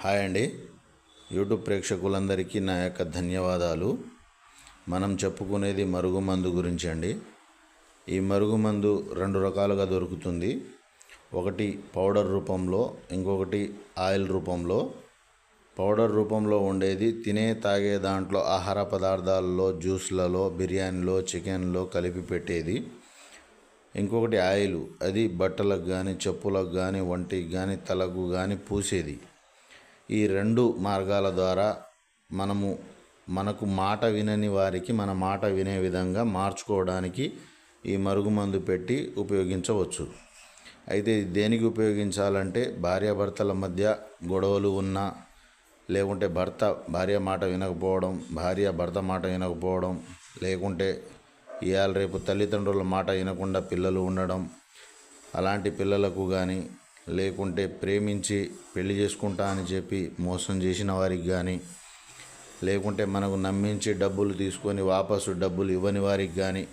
Hi అండి. YouTube ప్రేక్షకులందరికీ నా యొక్క ధన్యవాదాలు. మనం చెప్పుకునేది మరుగుమందు గురించి అండి. ఈ మరుగుమందు రెండు రకాలుగా దొరుకుతుంది. ఒకటి పౌడర్ రూపంలో, ఇంకొకటి ఆయిల్ రూపంలో. పౌడర్ రూపంలో ఉండేది తినే తాగే దాంట్లో ఆహార పదార్థాలలో, జ్యూస్లలో, బిర్యానీలో, చికెన్లో కలిపి పెట్టేది. ఇంకొకటి ఆయిల్, అది బట్టలకు కానీ, చెప్పులకు కానీ, ఒంటికి కానీ, తలకు కానీ పూసేది. ఈ రెండు మార్గాల ద్వారా మనకు మాట వినని వారికి మన మాట వినే విధంగా మార్చుకోవడానికి ఈ మరుగుమందు పెట్టి ఉపయోగించవచ్చు. అయితే దేనికి ఉపయోగించాలంటే భార్యాభర్తల మధ్య గొడవలు ఉన్నా, లేకుంటే భార్య మాట వినకపోవడం, భార్య భర్త మాట వినకపోవడం, లేకుంటే ఇవాళ రేపు తల్లిదండ్రుల మాట వినకుండా పిల్లలు ఉండడం, అలాంటి పిల్లలకు కానీ, లేకుంటే ప్రేమించి పెళ్లి చేసుకుంటా అని చెప్పి మోసం చేసిన వారికి కానీ, లేకుంటే మనకు నమ్మించి డబ్బులు తీసుకొని వాపసు డబ్బులు ఇవ్వని వారికి కానీ